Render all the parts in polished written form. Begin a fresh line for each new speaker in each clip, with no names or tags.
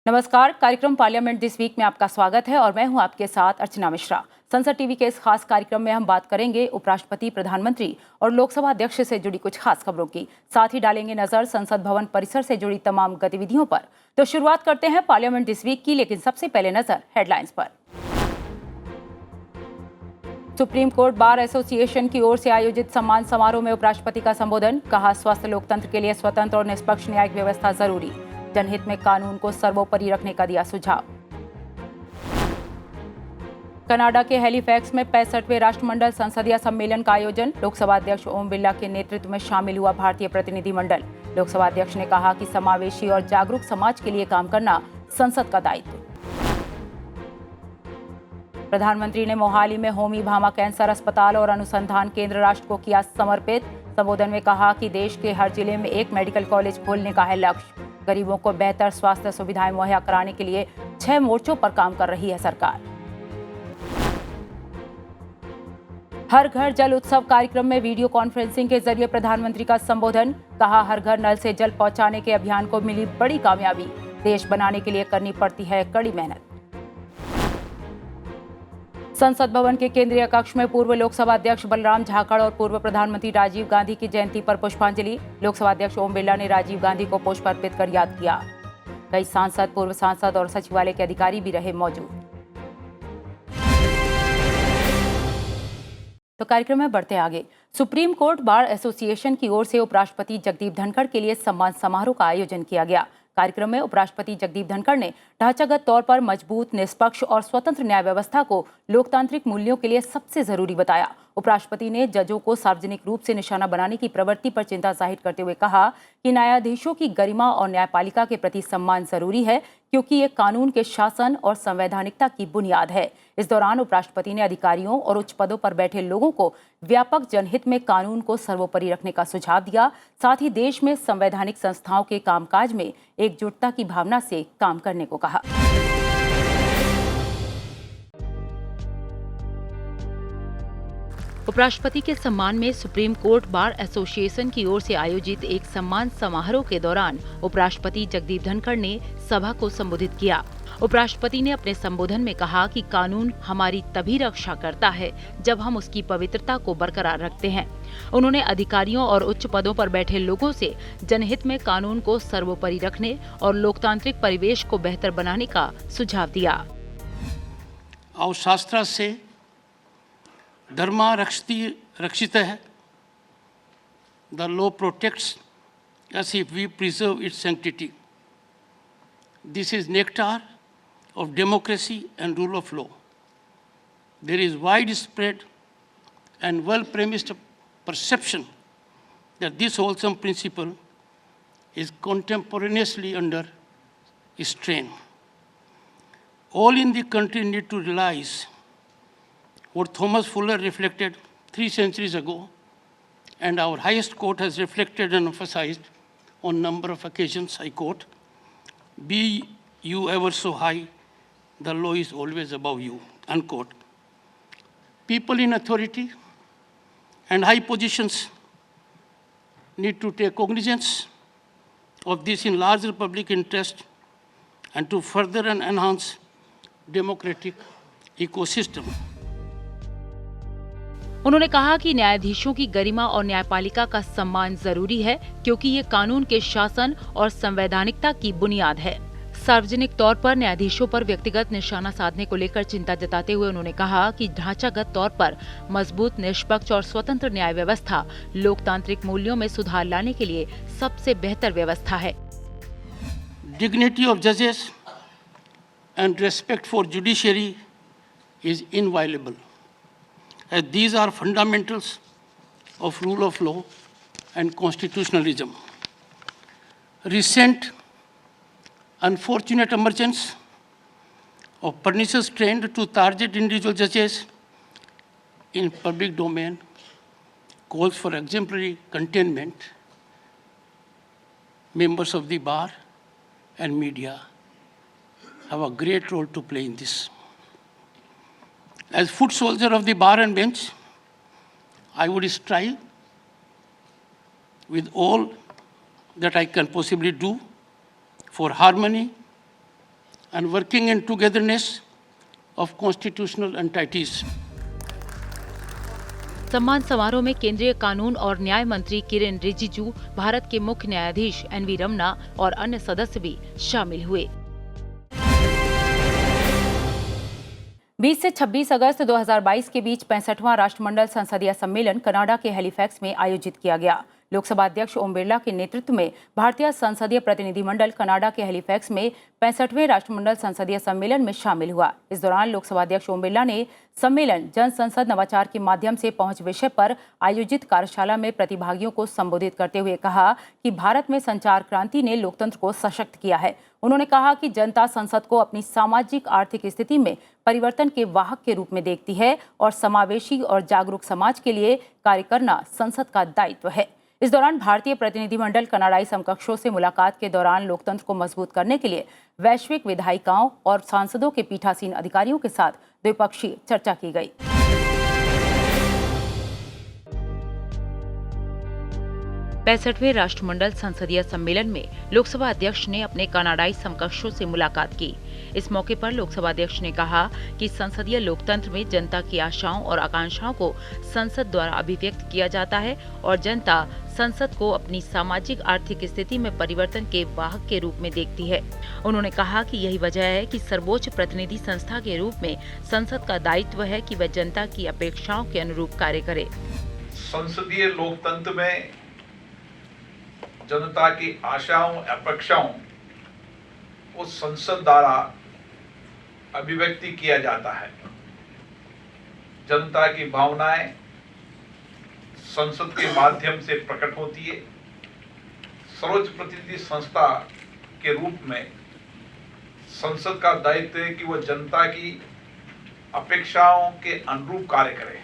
नमस्कार। कार्यक्रम parliament this week में आपका स्वागत है और मैं हूं आपके साथ अर्चना मिश्रा। संसद टीवी के इस खास कार्यक्रम में हम बात करेंगे उपराष्ट्रपति, प्रधानमंत्री और लोकसभा अध्यक्ष से जुड़ी कुछ खास खबरों की। साथ ही डालेंगे नजर संसद भवन परिसर से जुड़ी तमाम गतिविधियों पर। तो शुरुआत करते हैं पार्लियामेंट दिस वीक की, लेकिन सबसे पहले नजर हेडलाइंस पर। सुप्रीम कोर्ट बार एसोसिएशन की ओर से आयोजित सम्मान समारोह में उपराष्ट्रपति का संबोधन। कहा, स्वस्थ लोकतंत्र के लिए स्वतंत्र और निष्पक्ष न्यायिक व्यवस्था जरूरी। जनहित में कानून को सर्वोपरि रखने का दिया सुझाव। कनाडा के हैलीफैक्स में 65वें राष्ट्रमंडल संसदीय सम्मेलन का आयोजन। लोकसभा अध्यक्ष ओम बिरला के नेतृत्व में शामिल हुआ भारतीय प्रतिनिधिमंडल। लोकसभा अध्यक्ष ने कहा कि समावेशी और जागरूक समाज के लिए काम करना संसद का दायित्व। प्रधानमंत्री ने मोहाली में होमी भामा कैंसर अस्पताल और अनुसंधान केंद्र राष्ट्र को किया समर्पित। संबोधन में कहा कि देश के हर जिले में एक मेडिकल कॉलेज खोलने का है लक्ष्य। गरीबों को बेहतर स्वास्थ्य सुविधाएं मुहैया कराने के लिए 6 मोर्चों पर काम कर रही है सरकार। हर घर जल उत्सव कार्यक्रम में वीडियो कॉन्फ्रेंसिंग के जरिए प्रधानमंत्री का संबोधन। कहा, हर घर नल से जल पहुंचाने के अभियान को मिली बड़ी कामयाबी। देश बनाने के लिए करनी पड़ती है कड़ी मेहनत। संसद भवन के केंद्रीय कक्ष में पूर्व लोकसभा अध्यक्ष बलराम झाकड़ और पूर्व प्रधानमंत्री राजीव गांधी की जयंती पर पुष्पांजलि। लोकसभा अध्यक्ष ओम बिरला ने राजीव गांधी को पुष्प अर्पित कर याद किया। कई सांसद, पूर्व सांसद और सचिवालय के अधिकारी भी रहे मौजूद। तो कार्यक्रम में बढ़ते आगे। सुप्रीम कोर्ट बार एसोसिएशन की ओर से उपराष्ट्रपति जगदीप धनखड़ के लिए सम्मान समारोह का आयोजन किया गया। कार्यक्रम में उपराष्ट्रपति जगदीप धनखड़ ने ढांचागत तौर पर मजबूत, निष्पक्ष और स्वतंत्र न्याय व्यवस्था को लोकतांत्रिक मूल्यों के लिए सबसे जरूरी बताया। उपराष्ट्रपति ने जजों को सार्वजनिक रूप से निशाना बनाने की प्रवृत्ति पर चिंता जाहिर करते हुए कहा कि न्यायाधीशों की गरिमा और न्यायपालिका के प्रति सम्मान जरूरी है, क्योंकि ये कानून के शासन और संवैधानिकता की बुनियाद है। इस दौरान उपराष्ट्रपति ने अधिकारियों और उच्च पदों पर बैठे लोगों को व्यापक जनहित में कानून को सर्वोपरि रखने का सुझाव दिया। साथ ही देश में संवैधानिक संस्थाओं के कामकाज में एकजुटता की भावना से काम करने को कहा। उपराष्ट्रपति के सम्मान में सुप्रीम कोर्ट बार एसोसिएशन की ओर से आयोजित एक सम्मान समारोह के दौरान उपराष्ट्रपति जगदीप धनखड़ ने सभा को संबोधित किया। उपराष्ट्रपति ने अपने संबोधन में कहा कि कानून हमारी तभी रक्षा करता है जब हम उसकी पवित्रता को बरकरार रखते हैं। उन्होंने अधिकारियों और उच्च पदों पर बैठे लोगों से जनहित में कानून को सर्वोपरि रखने और लोकतांत्रिक परिवेश को बेहतर बनाने का सुझाव दिया।
और शास्त्र से धर्मा रक्षित है। The law protects us if we preserve its sanctity. This is nectar of democracy and rule of law. There is widespread and well-premised perception that this wholesome principle is contemporaneously under strain. All in the country need to realize what Thomas Fuller reflected 3 centuries ago, and our highest court has reflected and emphasized on number of occasions. I quote, "Be you ever so high, the law is always above you," unquote. People in authority and high positions need to take cognizance of this in larger public interest and to further and enhance democratic ecosystem.
उन्होंने कहा कि न्यायाधीशों की गरिमा और न्यायपालिका का सम्मान जरूरी है, क्योंकि ये कानून के शासन और संवैधानिकता की बुनियाद है। सार्वजनिक तौर पर न्यायाधीशों पर व्यक्तिगत निशाना साधने को लेकर चिंता जताते हुए उन्होंने कहा कि ढांचागत तौर पर मजबूत, निष्पक्ष और स्वतंत्र न्याय व्यवस्था लोकतांत्रिक मूल्यों में सुधार लाने के लिए सबसे बेहतर व्यवस्था है।
Dignity of judges and respect for judiciary is inviolable, as these are fundamentals of rule of law and constitutionalism. Recent unfortunate emergence of pernicious trend to target individual judges in public domain calls for exemplary containment. Members of the bar and media have a great role to play in this. As foot soldier of the bar and bench, I would strive with all that I can possibly do for harmony, and working in togetherness of constitutional entities.
सम्मान समारोह में केंद्रीय कानून और न्याय मंत्री किरेन रिजिजू, भारत के मुख्य न्यायाधीश एनवी रमना और अन्य सदस्य भी शामिल हुए। 20 से 26 अगस्त 2022 के बीच 65वां राष्ट्रमंडल संसदीय सम्मेलन कनाडा के हैलिफैक्स में आयोजित किया गया। लोकसभा अध्यक्ष ओम बिरला के नेतृत्व में भारतीय संसदीय प्रतिनिधिमंडल कनाडा के हैलिफैक्स में 65वें राष्ट्रमंडल संसदीय सम्मेलन में शामिल हुआ। इस दौरान लोकसभा अध्यक्ष ओम बिरला ने सम्मेलन जन संसद नवाचार के माध्यम से पहुंच विषय पर आयोजित कार्यशाला में प्रतिभागियों को संबोधित करते हुए कहा कि भारत में संचार क्रांति ने लोकतंत्र को सशक्त किया है। उन्होंने कहा कि जनता संसद को अपनी सामाजिक आर्थिक स्थिति में परिवर्तन के वाहक के रूप में देखती है और समावेशी और जागरूक समाज के लिए कार्य करना संसद का दायित्व है। इस दौरान भारतीय प्रतिनिधिमंडल कनाडाई समकक्षों से मुलाकात के दौरान लोकतंत्र को मजबूत करने के लिए वैश्विक विधायिकाओं और सांसदों के पीठासीन अधिकारियों के साथ द्विपक्षीय चर्चा की गई। 65वें राष्ट्रमंडल संसदीय सम्मेलन में लोकसभा अध्यक्ष ने अपने कनाडाई समकक्षों से मुलाकात की। इस मौके पर लोकसभा अध्यक्ष ने कहा कि संसदीय लोकतंत्र में जनता की आशाओं और आकांक्षाओं को संसद द्वारा अभिव्यक्त किया जाता है और जनता संसद को अपनी सामाजिक आर्थिक स्थिति में परिवर्तन के वाहक के रूप में देखती है। उन्होंने कहा कि यही वजह है कि सर्वोच्च प्रतिनिधि संस्था के रूप में संसद का दायित्व है कि वह जनता की अपेक्षाओं के अनुरूप कार्य करे।
संसदीय लोकतंत्र में जनता की आशाओं अपेक्षाओं को संसद द्वारा अभिव्यक्ति किया जाता है। जनता की भावनाएं संसद के माध्यम से प्रकट होती है। सर्वोच्च प्रतिनिधि संस्था के रूप में संसद का दायित्व है कि वह जनता की अपेक्षाओं के अनुरूप कार्य करे।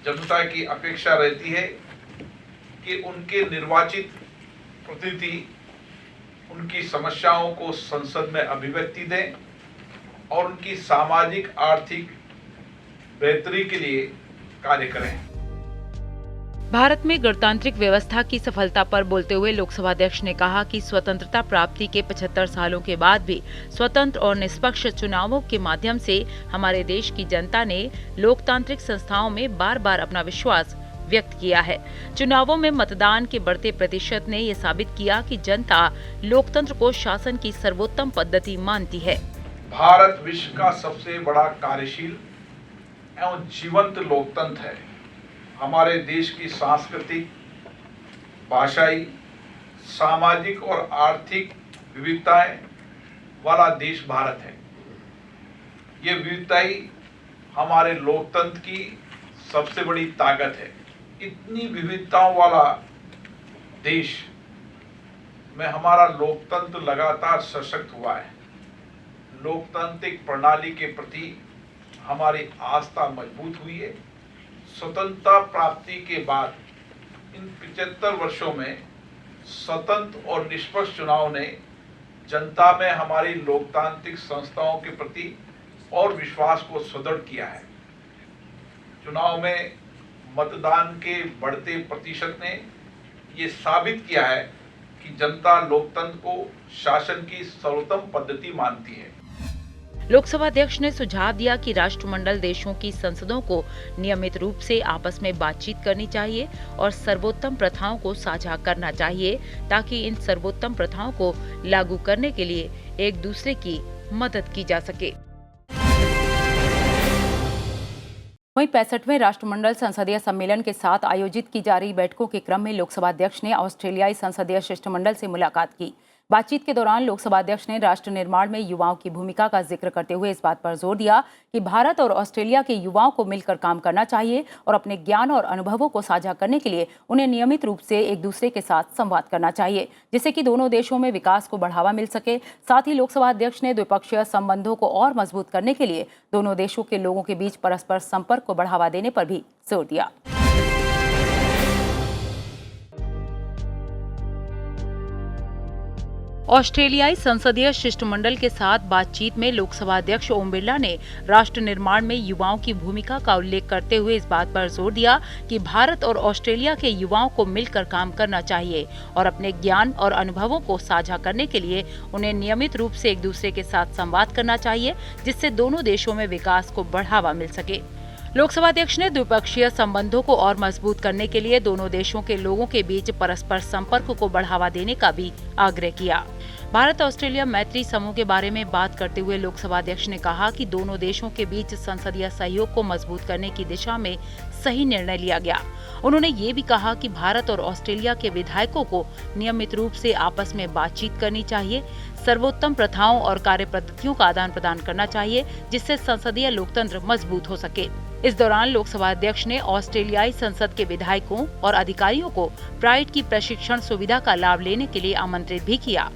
जनता की अपेक्षा रहती है कि उनके निर्वाचित प्रतिनिधि उनकी समस्याओं को संसद में अभिव्यक्ति दें और उनकी सामाजिक आर्थिक बेहतरी के लिए कार्य करें।
भारत में गणतांत्रिक व्यवस्था की सफलता पर बोलते हुए लोकसभा अध्यक्ष ने कहा कि स्वतंत्रता प्राप्ति के 75 सालों के बाद भी स्वतंत्र और निष्पक्ष चुनावों के माध्यम से हमारे देश की जनता ने लोकतांत्रिक संस्थाओं में बार बार अपना विश्वास व्यक्त किया है। चुनावों में मतदान के बढ़ते प्रतिशत ने ये साबित किया कि जनता लोकतंत्र को शासन की सर्वोत्तम पद्धति मानती है।
भारत विश्व का सबसे बड़ा कार्यशील एवं जीवंत लोकतंत्र है। हमारे देश की सांस्कृतिक, भाषाई, सामाजिक और आर्थिक विविधताएं वाला देश भारत है। ये विविधताएं हमारे लोकतंत्र की सबसे बड़ी ताकत है। इतनी विविधताओं वाला देश में हमारा लोकतंत्र लगातार सशक्त हुआ है। लोकतांत्रिक प्रणाली के प्रति हमारी आस्था मजबूत हुई है। स्वतंत्रता प्राप्ति के बाद इन 75 वर्षों में स्वतंत्र और निष्पक्ष चुनाव ने जनता में हमारी लोकतांत्रिक संस्थाओं के प्रति और विश्वास को सुदृढ़ किया है। चुनाव में मतदान के बढ़ते प्रतिशत ने ये साबित किया है कि जनता लोकतंत्र को शासन की सर्वोत्तम पद्धति मानती है।
लोकसभा अध्यक्ष ने सुझाव दिया कि राष्ट्रमंडल देशों की संसदों को नियमित रूप से आपस में बातचीत करनी चाहिए और सर्वोत्तम प्रथाओं को साझा करना चाहिए ताकि इन सर्वोत्तम प्रथाओं को लागू करने के लिए एक दूसरे की मदद की जा सके। वहीं 65वें राष्ट्रमंडल संसदीय सम्मेलन के साथ आयोजित की जा रही बैठकों के क्रम में लोकसभा अध्यक्ष ने ऑस्ट्रेलियाई संसदीय शिष्टमंडल से मुलाकात की। बातचीत के दौरान लोकसभा अध्यक्ष ने राष्ट्र निर्माण में युवाओं की भूमिका का जिक्र करते हुए इस बात पर जोर दिया कि भारत और ऑस्ट्रेलिया के युवाओं को मिलकर काम करना चाहिए और अपने ज्ञान और अनुभवों को साझा करने के लिए उन्हें नियमित रूप से एक दूसरे के साथ संवाद करना चाहिए, जिससे कि दोनों देशों में विकास को बढ़ावा मिल सके। साथ ही लोकसभा अध्यक्ष ने द्विपक्षीय संबंधों को और मजबूत करने के लिए दोनों देशों के लोगों के बीच परस्पर संपर्क को बढ़ावा देने पर भी जोर दिया। ऑस्ट्रेलियाई संसदीय शिष्टमंडल के साथ बातचीत में लोकसभा अध्यक्ष ओम बिरला ने राष्ट्र निर्माण में युवाओं की भूमिका का उल्लेख करते हुए इस बात पर जोर दिया कि भारत और ऑस्ट्रेलिया के युवाओं को मिलकर काम करना चाहिए और अपने ज्ञान और अनुभवों को साझा करने के लिए उन्हें नियमित रूप से एक दूसरे के साथ संवाद करना चाहिए, जिससे दोनों देशों में विकास को बढ़ावा मिल सके। लोकसभा अध्यक्ष ने द्विपक्षीय संबंधों को और मजबूत करने के लिए दोनों देशों के लोगों के बीच परस्पर संपर्क को बढ़ावा देने का भी आग्रह किया। भारत ऑस्ट्रेलिया मैत्री समूह के बारे में बात करते हुए लोकसभा अध्यक्ष ने कहा कि दोनों देशों के बीच संसदीय सहयोग को मजबूत करने की दिशा में सही निर्णय लिया गया। उन्होंने ये भी कहा कि भारत और ऑस्ट्रेलिया के विधायकों को नियमित रूप से आपस में बातचीत करनी चाहिए, सर्वोत्तम प्रथाओं और कार्य पद्धतियों का आदान प्रदान करना चाहिए, जिससे संसदीय लोकतंत्र मजबूत हो सके। इस दौरान लोकसभा अध्यक्ष ने ऑस्ट्रेलियाई संसद के विधायकों और अधिकारियों को प्राइड की प्रशिक्षण सुविधा का लाभ लेने के लिए आमंत्रित भी किया।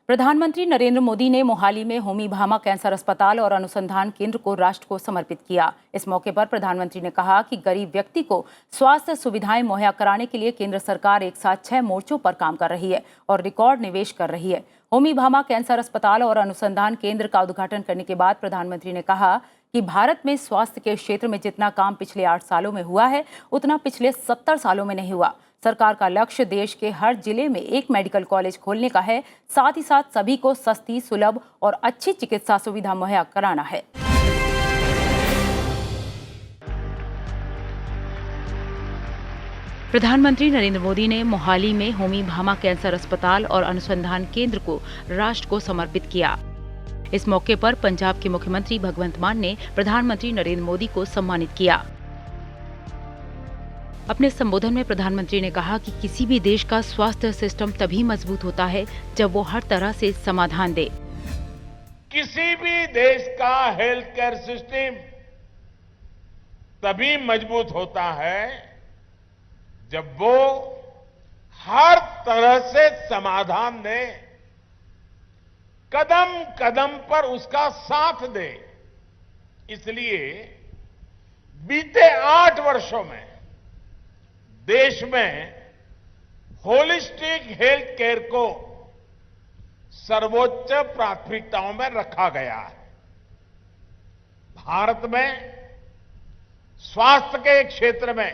प्रधानमंत्री नरेंद्र मोदी ने मोहाली में होमी भामा कैंसर अस्पताल और अनुसंधान केंद्र को राष्ट्र को समर्पित किया। इस मौके पर प्रधानमंत्री ने कहा कि गरीब व्यक्ति को स्वास्थ्य सुविधाएं मुहैया कराने के लिए केंद्र सरकार एक साथ 6 मोर्चों पर काम कर रही है और रिकॉर्ड निवेश कर रही है। होमी भामा कैंसर अस्पताल और अनुसंधान केंद्र का उद्घाटन करने के बाद प्रधानमंत्री ने कहा कि भारत में स्वास्थ्य के क्षेत्र में जितना काम पिछले 8 सालों में हुआ है, उतना पिछले 70 सालों में नहीं हुआ। सरकार का लक्ष्य देश के हर जिले में एक मेडिकल कॉलेज खोलने का है, साथ ही साथ सभी को सस्ती, सुलभ और अच्छी चिकित्सा सुविधा मुहैया कराना है। प्रधानमंत्री नरेंद्र मोदी ने मोहाली में होमी भामा कैंसर अस्पताल और अनुसंधान केंद्र को राष्ट्र को समर्पित किया। इस मौके पर पंजाब के मुख्यमंत्री भगवंत मान ने प्रधानमंत्री नरेंद्र मोदी को सम्मानित किया। अपने संबोधन में प्रधानमंत्री ने कहा कि किसी भी देश का स्वास्थ्य सिस्टम तभी मजबूत होता है जब वो हर तरह से समाधान दे।
किसी भी देश का हेल्थ केयर सिस्टम तभी मजबूत होता है जब वो हर तरह से समाधान दे, कदम कदम पर उसका साथ दे। इसलिए बीते 8 वर्षों में देश में होलिस्टिक हेल्थ केयर को सर्वोच्च प्राथमिकताओं में रखा गया है। भारत में स्वास्थ्य के क्षेत्र में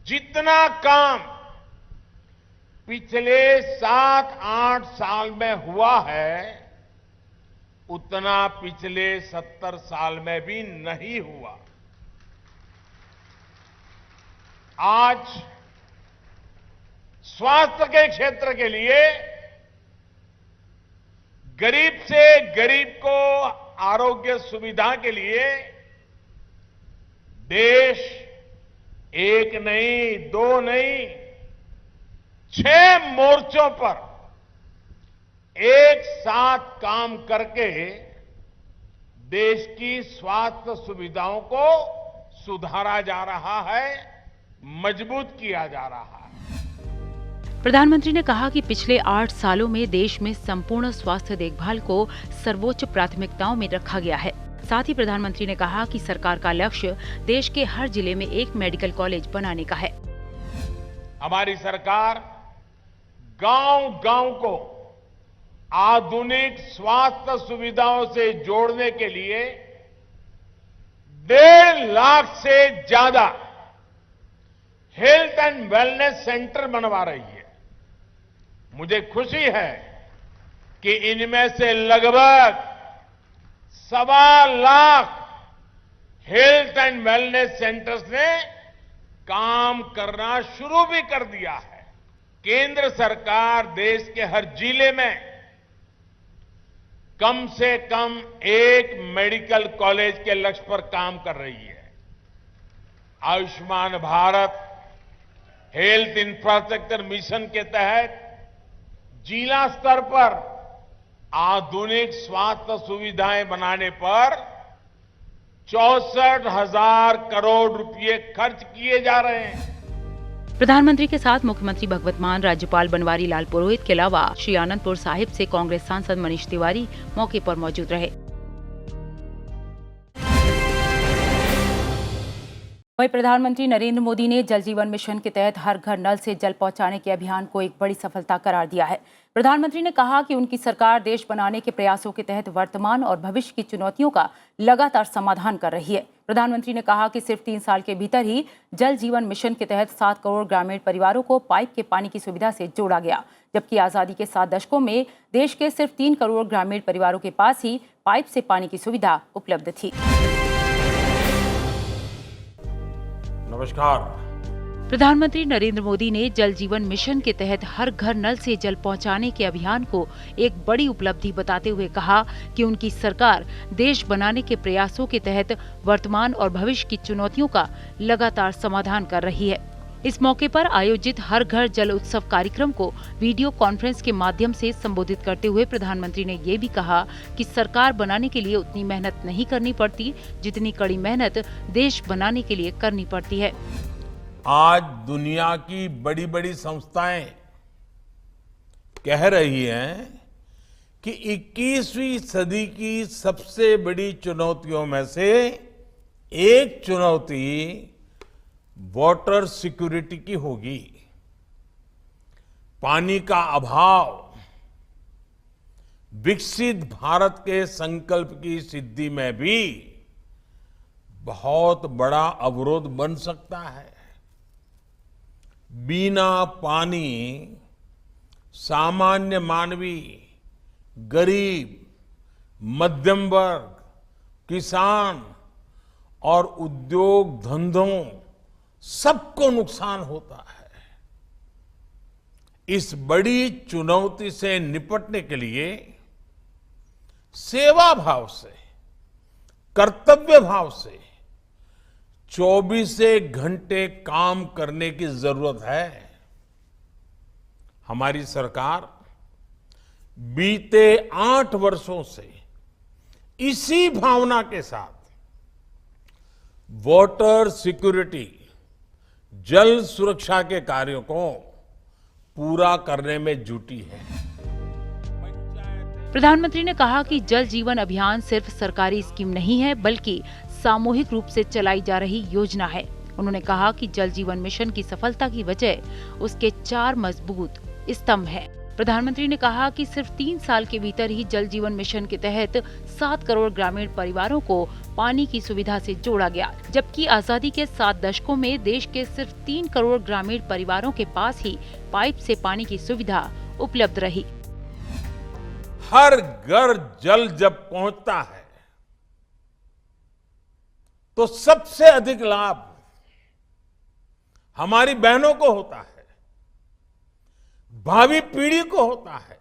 जितना काम पिछले 7-8 साल में हुआ है, उतना पिछले 70 साल में भी नहीं हुआ। आज स्वास्थ्य के क्षेत्र के लिए गरीब से गरीब को आरोग्य सुविधा के लिए देश एक नहीं, 2 नहीं, 6 मोर्चों पर एक साथ काम करके देश की स्वास्थ्य सुविधाओं को सुधारा जा रहा है, मजबूत किया जा रहा है।
प्रधानमंत्री ने कहा कि पिछले 8 सालों में देश में संपूर्ण स्वास्थ्य देखभाल को सर्वोच्च प्राथमिकताओं में रखा गया है। साथ ही प्रधानमंत्री ने कहा कि सरकार का लक्ष्य देश के हर जिले में एक मेडिकल कॉलेज बनाने का है।
हमारी सरकार गांव-गांव को आधुनिक स्वास्थ्य सुविधाओं से जोड़ने के लिए 1.5 लाख से ज्यादा हेल्थ एंड वेलनेस सेंटर बनवा रही है। मुझे खुशी है कि इनमें से लगभग 1.25 lakh health and wellness centres ने काम करना शुरू भी कर दिया है। केंद्र सरकार देश के हर जिले में कम से कम एक मेडिकल कॉलेज के लक्ष्य पर काम कर रही है। Ayushman Bharat health infrastructure mission के तहत जिला स्तर पर आधुनिक स्वास्थ्य सुविधाएं बनाने पर 64,000 करोड़ रुपए खर्च किए जा रहे हैं।
प्रधानमंत्री के साथ मुख्यमंत्री भगवंत मान, राज्यपाल बनवारी लाल पुरोहित के अलावा श्री आनंदपुर साहिब से कांग्रेस सांसद मनीष तिवारी मौके पर मौजूद रहे। वहीं प्रधानमंत्री नरेंद्र मोदी ने जल जीवन मिशन के तहत हर घर नल से जल पहुंचाने के अभियान को एक बड़ी सफलता करार दिया है। प्रधानमंत्री ने कहा कि उनकी सरकार देश बनाने के प्रयासों के तहत वर्तमान और भविष्य की चुनौतियों का लगातार समाधान कर रही है। प्रधानमंत्री ने कहा कि सिर्फ 3 साल के भीतर ही जल जीवन मिशन के तहत 7 करोड़ ग्रामीण परिवारों को पाइप के पानी की सुविधा से जोड़ा गया, जबकि आजादी के 7 दशकों में देश के सिर्फ 3 करोड़ ग्रामीण परिवारों के पास ही पाइप से पानी की सुविधा उपलब्ध थी।
नमस्कार।
प्रधानमंत्री नरेंद्र मोदी ने जल जीवन मिशन के तहत हर घर नल से जल पहुंचाने के अभियान को एक बड़ी उपलब्धि बताते हुए कहा कि उनकी सरकार देश बनाने के प्रयासों के तहत वर्तमान और भविष्य की चुनौतियों का लगातार समाधान कर रही है। इस मौके पर आयोजित हर घर जल उत्सव कार्यक्रम को वीडियो कॉन्फ्रेंस के माध्यम से संबोधित करते हुए प्रधानमंत्री ने ये भी कहा कि सरकार बनाने के लिए उतनी मेहनत नहीं करनी पड़ती जितनी कड़ी मेहनत देश बनाने के लिए करनी पड़ती है।
आज दुनिया की बड़ी बड़ी संस्थाएं कह रही हैं कि 21वीं सदी की सबसे बड़ी चुनौतियों में से एक चुनौती वाटर सिक्योरिटी की होगी। पानी का अभाव विकसित भारत के संकल्प की सिद्धि में भी बहुत बड़ा अवरोध बन सकता है। बिना पानी सामान्य मानवी, गरीब, मध्यम वर्ग, किसान और उद्योग धंधों सबको नुकसान होता है। इस बड़ी चुनौती से निपटने के लिए सेवा भाव से, कर्तव्य भाव से 24 घंटे काम करने की जरूरत है। हमारी सरकार बीते 8 वर्षों से इसी भावना के साथ वाटर सिक्योरिटी, जल सुरक्षा के कार्यों को पूरा करने में जुटी है।
प्रधानमंत्री ने कहा कि जल जीवन अभियान सिर्फ सरकारी स्कीम नहीं है बल्कि सामूहिक रूप से चलाई जा रही योजना है। उन्होंने कहा कि जल जीवन मिशन की सफलता की वजह उसके 4 मजबूत स्तंभ हैं। प्रधानमंत्री ने कहा कि सिर्फ 3 साल के भीतर ही जल जीवन मिशन के तहत 7 करोड़ ग्रामीण परिवारों को पानी की सुविधा से जोड़ा गया, जबकि आजादी के 7 दशकों में देश के सिर्फ 3 करोड़ ग्रामीण परिवारों के पास ही पाइप से पानी की सुविधा उपलब्ध रही।
हर घर जल जब पहुंचता है तो सबसे अधिक लाभ हमारी बहनों को होता है, भावी पीढ़ी को होता है।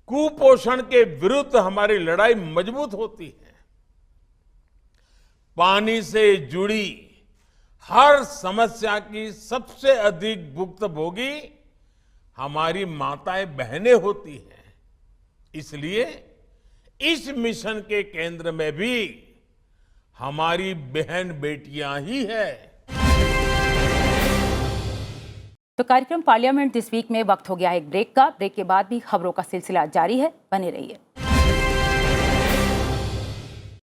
कुपोषण के विरुद्ध हमारी लड़ाई मजबूत होती है। पानी से जुड़ी हर समस्या की सबसे अधिक भुक्तभोगी हमारी माताएं बहनें होती हैं। इसलिए इस मिशन के केंद्र में भी हमारी बहन बेटियां ही है।
तो कार्यक्रम पार्लियामेंट दिस वीक में वक्त हो गया है एक ब्रेक का। ब्रेक के बाद भी खबरों का सिलसिला जारी है, बने रहिए।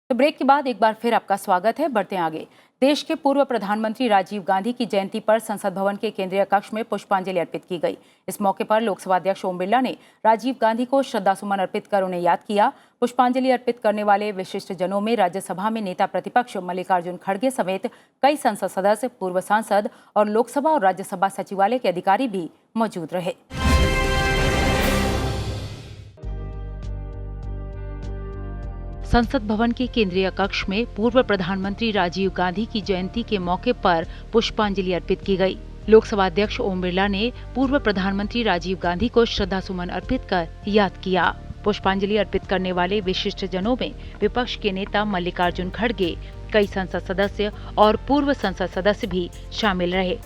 तो ब्रेक के बाद एक बार फिर आपका स्वागत है। बढ़ते हैं आगे। देश के पूर्व प्रधानमंत्री राजीव गांधी की जयंती पर संसद भवन के केंद्रीय कक्ष में पुष्पांजलि अर्पित की गई। इस मौके पर लोकसभा अध्यक्ष ओम बिरला ने राजीव गांधी को श्रद्धासुमन अर्पित कर उन्हें याद किया। पुष्पांजलि अर्पित करने वाले विशिष्ट जनों में राज्यसभा में नेता प्रतिपक्ष मल्लिकार्जुन खड़गे समेत कई संसद सदस्य, पूर्व सांसद और लोकसभा और राज्यसभा सचिवालय के अधिकारी भी मौजूद रहे। संसद भवन के केंद्रीय कक्ष में पूर्व प्रधानमंत्री राजीव गांधी की जयंती के मौके पर पुष्पांजलि अर्पित की गई। लोकसभा अध्यक्ष ओम बिरला ने पूर्व प्रधानमंत्री राजीव गांधी को श्रद्धासुमन अर्पित कर याद किया। पुष्पांजलि अर्पित करने वाले विशिष्ट जनों में विपक्ष के नेता मल्लिकार्जुन खड़गे, कई संसद सदस्य और पूर्व संसद सदस्य भी शामिल रहे।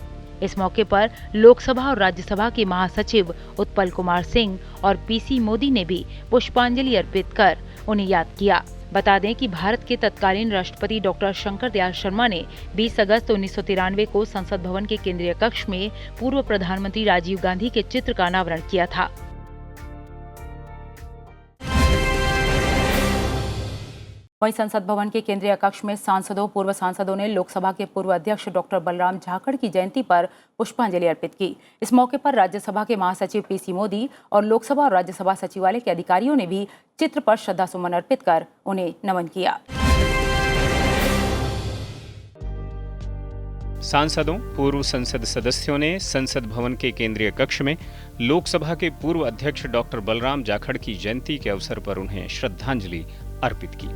इस मौके पर लोकसभा और राज्यसभा के महासचिव उत्पल कुमार सिंह और पीसी मोदी ने भी पुष्पांजलि अर्पित कर उन्हें याद किया। बता दें कि भारत के तत्कालीन राष्ट्रपति डॉक्टर शंकर दयाल शर्मा ने 20 अगस्त 1993 को संसद भवन के केंद्रीय कक्ष में पूर्व प्रधानमंत्री राजीव गांधी के चित्र का अनावरण किया था। वहीं संसद भवन के केंद्रीय कक्ष में सांसदों पूर्व सांसदों ने लोकसभा के पूर्व अध्यक्ष डॉक्टर बलराम झाखड़ की जयंती पर पुष्पांजलि अर्पित की। इस मौके पर राज्यसभा के महासचिव पीसी मोदी और लोकसभा और राज्यसभा सचिवालय के अधिकारियों ने भी चित्र पर श्रद्धासुमन अर्पित कर उन्हें नमन किया।
सांसदों पूर्व संसद सदस्यों ने संसद भवन के केंद्रीय कक्ष में लोकसभा के पूर्व अध्यक्ष डॉक्टर बलराम झाखड़ की जयंती के अवसर पर उन्हें श्रद्धांजलि अर्पित की।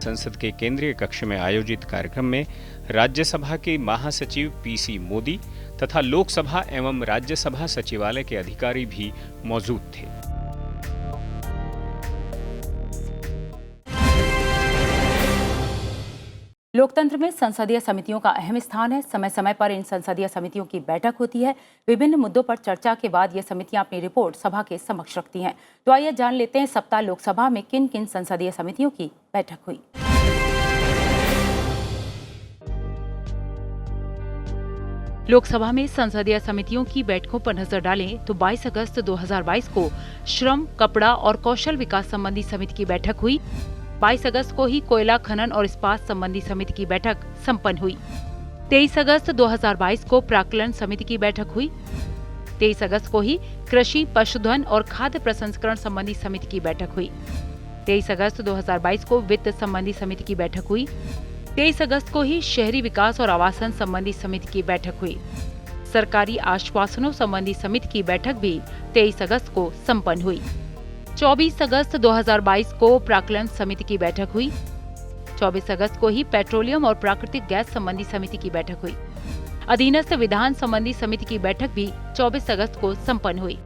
संसद के केंद्रीय कक्ष में आयोजित कार्यक्रम में राज्यसभा के महासचिव पीसी मोदी तथा लोकसभा एवं राज्यसभा सचिवालय के अधिकारी भी मौजूद थे।
लोकतंत्र में संसदीय समितियों का अहम स्थान है। समय समय पर इन संसदीय समितियों की बैठक होती है। विभिन्न मुद्दों पर चर्चा के बाद ये समितियां अपनी रिपोर्ट सभा के समक्ष रखती हैं। तो आइए जान लेते हैं सप्ताह लोकसभा में किन किन संसदीय समितियों की बैठक हुई। लोकसभा में संसदीय समितियों की बैठकों पर नजर डालें तो 22 अगस्त 2022 को श्रम, कपड़ा और कौशल विकास संबंधी समिति की बैठक हुई। 22 अगस्त को ही कोयला खनन और इस्पात संबंधी समिति की बैठक संपन्न हुई। 23 अगस्त 2022 को प्राक्कलन समिति की बैठक हुई। 23 अगस्त को ही कृषि, पशुधन और खाद्य प्रसंस्करण संबंधी समिति की बैठक हुई। 23 अगस्त 2022 को वित्त संबंधी समिति की बैठक हुई। 23 अगस्त को ही शहरी विकास और आवासन संबंधी समिति की बैठक हुई। सरकारी आश्वासनों संबंधी समिति की बैठक भी 23 अगस्त को संपन्न हुई। 24 अगस्त 2022 को प्राक्कलन समिति की बैठक हुई। 24 अगस्त को ही पेट्रोलियम और प्राकृतिक गैस संबंधी समिति की बैठक हुई। अधीनस्थ विधान संबंधी समिति की बैठक भी 24 अगस्त को संपन्न हुई।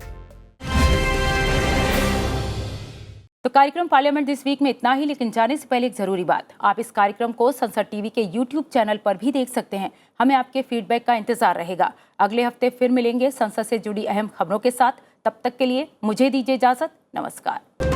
तो कार्यक्रम पार्लियामेंट दिस वीक में इतना ही, लेकिन जाने से पहले एक जरूरी बात, आप इस कार्यक्रम को संसद टीवी के YouTube चैनल पर भी देख सकते हैं। हमें आपके फीडबैक का इंतजार रहेगा। अगले हफ्ते फिर मिलेंगे संसद से जुड़ी अहम खबरों के साथ। तब तक के लिए मुझे दीजिए इजाजत। नमस्कार।